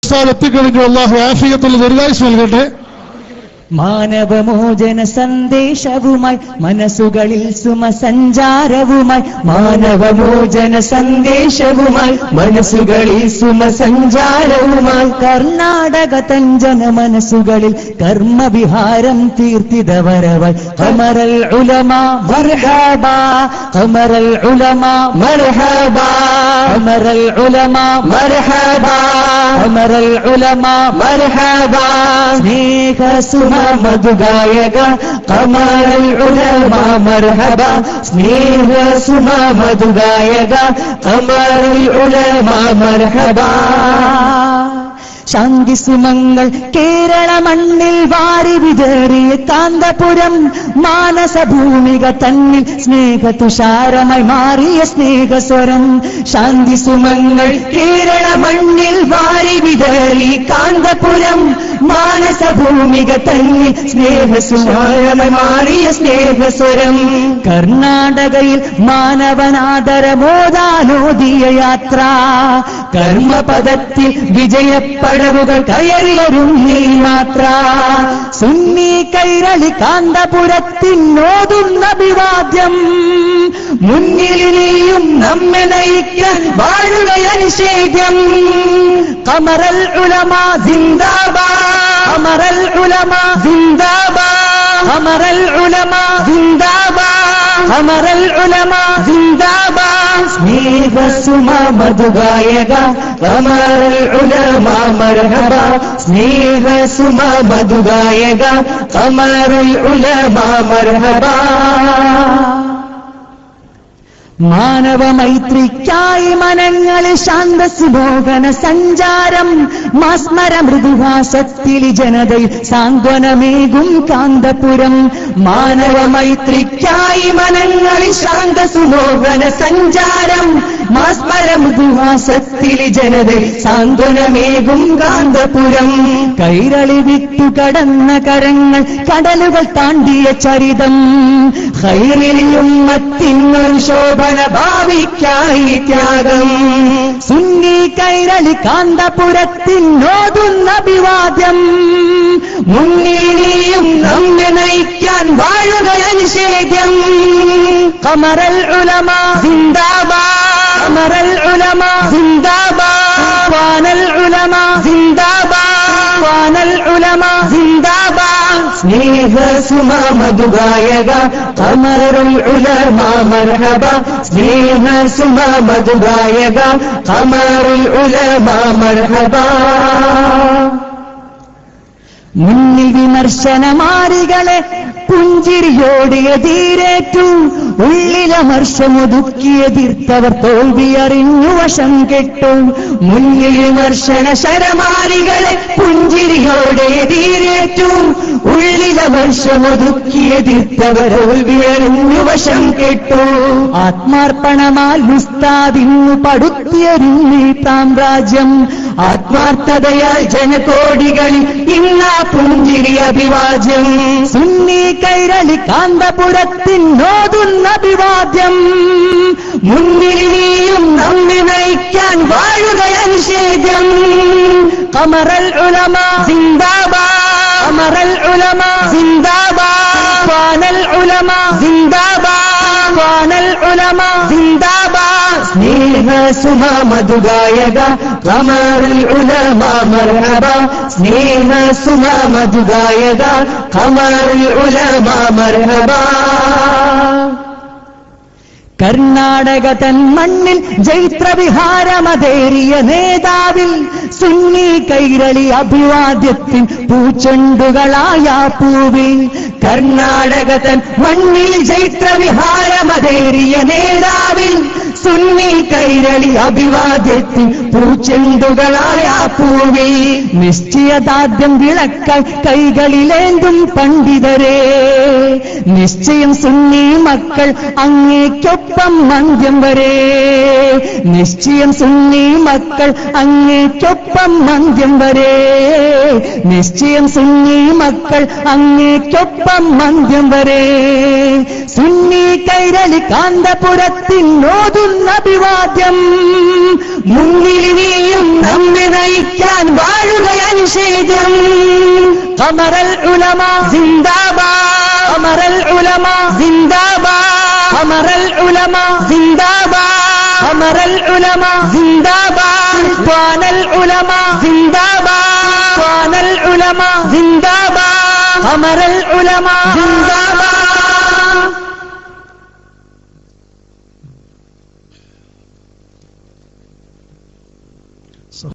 എത്തിക്കഴിഞ്ഞു. അല്ലാഹു ആഫിയത്തുള്ള ദീർഘായുസ്സ് നൽകട്ടെ. മാനവമോചന സന്ദേശവുമായി മനസ്സുകളിൽ സുമസഞ്ചാരവുമായി, മാനവമോചന സന്ദേശവുമായി മനസ്സുകളിൽ സുമസഞ്ചാരവുമായി, കർണാടക തഞ്ചന മനസ്സുകളിൽ കർമ്മവിഹാരം തീർത്തിതവരവായി, ഖമറൽ ഉലമ മർഹബ, ഖമറൽ ഉലമ മർഹബ, ഖമറൽ ഉലമ മർഹബ, ഖമറൽ ഉലമ മർഹബ. സ്നേഹസുമ മധുഗായക ഖമറൽ ഉലമ മർഹബ, സ്നേഹ സുമ മധുഗായക ഖമറൽ ഉലമ മർഹബ. ശാന്തി സുമങ്ങൾ കേരള മണ്ണിൽ വാരി വിതറിയ കാന്തപുരം, മാനസഭൂമിക തന്നിൽ സ്നേഹതുഷാരമായി മാറിയ സ്നേഹസ്വരം. ശാന്തി സുമങ്ങൾ കേരള മണ്ണിൽ വാരി വിതറി കാന്തപുരം, മാനസഭൂമിക തന്നിൽ സ്നേഹസുഷാരമായി മാറിയ സ്നേഹസ്വരം. കർണാടകയിൽ മാനവനാദരമോദാനോദിയ യാത്ര, കർമ്മപദത്തിൽ വിജയപ്പടവുകൾ കയറിയൊരുങ്ങി യാത്ര. സുന്നി കൈരളി കാന്തപുരത്തിനോതുന്ന അഭിവാദ്യം, മുന്നിലിനിയും നമ്മെ നയിക്കാൻ വാഴുകയനിഷേധ്യം. ഖമറൽ ഉലമ സിന്ദാബാദ്, ഖമറൽ ഉലമ സിന്ദാബാദ്, ഖമറൽ ഉലമ സിന്ദാബാദ്, ഖമറൽ ഉലമ സിന്ദാബാദ്. സ്നേഹസുമ മധുഗായക ഖമറൽ ഉലമ മർഹബ, സ്നേഹസുമ മധുഗായക ഖമറൽ ഉലമ മർഹബ. മാനവമൈത്രിക്കായി മനങ്ങളിൽ ശാന്തസുമോഹന സഞ്ചാരം, മാസ്മര മൃദുഹാസത്തിലി ജനതയിൽ സാന്ത്വനമേകും കാന്തപുരം. മാനവമൈത്രിക്കായി മനങ്ങളിൽ ശാന്തസുമോഹന സഞ്ചാരം, മാസ്മര മൃദുഹാസത്തിലി ജനതയിൽ സാന്ത്വനമേകും കാന്തപുരം. കൈരളി വിട്ടു കടന്ന കരങ്ങൾ കടലുകൾ താണ്ടിയ ചരിതം, ഖൈറിലും മത്തിന്നൊരു ശോഭ ഭാവിക്കായി ത്യാഗം. സുന്നി കൈരളി കാന്തപുരത്തിനോതുന്ന അഭിവാദ്യം, മുന്നിലിനിയും നമ്മെ നയിക്കാൻ വാഴുകയനിഷേധ്യം. ഖമറൽ ഉലമ സിന്ദാബാദ്, ഖമറൽ ഉലമ സിന്ദാബാദ്, വാനൽ ഉലമ സിന്ദാബാദ്, വാനൽ ഉലമ സിന്ദാബാദ്. സ്നേഹസുമ മധുഗായക ഖമറൽ ഉലമ മർഹബ, സ്നേഹസുമ മധുഗായക ഖമറൽ ഉലമ മർഹബ. മുന്നിൽ വിമർശനമാരികളെ പുഞ്ചിരിയോടിയതീരേറ്റു, ഉള്ളിലമർഷമൊതുക്കിയതിർത്തവർ തോൽവിയറിഞ്ഞു വശം കെട്ടു. മുന്നിൽ വിമർശന ശരമാരികളെ പുഞ്ചിരിയോടിയതീരേറ്റു, ഉള്ളിലമർഷമൊതുക്കിയതിർത്തവർ തോൽവിയറിഞ്ഞു വശം കെട്ടു. ആത്മാർപ്പണമാൽ ഉസ്താദിന്നു പടുത്തിയൊരുങ്ങി സാമ്രാജ്യം, ആത്മാർത്ഥതയാൽ ജനകോടികളിൽ ഇന്നാ പുഞ്ചിരി അഭിവാദ്യം. സുന്നി കൈരളി കാന്തപുരത്തിനോതുന്ന അഭിവാദ്യം, മുന്നിലിനിയും നമ്മെ നയിക്കാൻ വാഴുകയനിഷേധ്യം. ഖമറൽ ഉലമ സിന്ദാബാദ്, ഖമറൽ ഉലമ സിന്ദാബാദ്, വാനൽ ഉലമ സിന്ദാബാദ്, വാനൽ ഉലമ സിന്ദാബാദ്. സ്നേഹസുമ മധുഗായക ഖമറൽ ഉലമ മർഹബ, സ്നേഹസുമ മധുഗായക ഖമറൽ ഉലമ മർഹബ. കർണാടക തൻ മണ്ണിൽ ജൈത്രവിഹാരമതേറിയ നേതാവിൽ, സുന്നി കൈരളി അഭിവാദ്യത്തിൻ പൂച്ചെണ്ടുകളായ പൂവിൽ. കർണാടക തൻ മണ്ണിൽ ജൈത്രവിഹാരമതേറിയ നേതാവിൽ, സുന്നി കൈരളി അഭിവാദ്യത്തിൻ പൂച്ചെണ്ടുകളായ പൂവിൽ. നിശ്ചയദാർഢ്യം വിളക്കായി കൈകളിലേന്തും പണ്ഡിതരെ, നിശ്ചയം സുന്നി മക്കൾ അങ്ങേക്കൊപ്പം അന്ത്യം വരെ. നിശ്ചയം സുന്നി മക്കൾ അങ്ങേക്കൊപ്പം അന്ത്യം വരെ. നിശ്ചയം സുന്നി മക്കൾ അങ്ങേക്കൊപ്പം അന്ത്യം വരെ. സുന്നി കൈരളി കാന്തപുരത്തിനോതുന്ന അഭിവാദ്യം. മുന്നിൽ നീയും നമ്മെ നയിക്കാൻ വാഴുകയനുശേഷം. ഖമറൽ ഉലമ സിന്ദാബാദ്, ഖമറൽ ഉലമ സിന്ദാബാദ്, ഖമറൽ ഉലമ സിന്ദാബാദ്, ഖമറൽ ഉലമ സിന്ദാബാദ്, ഖാനൽ ഉലമ സിന്ദാബാദ്, ഖാനൽ ഉലമ സിന്ദാബാദ്, ഖമറൽ ഉലമ സിന്ദാബാദ്.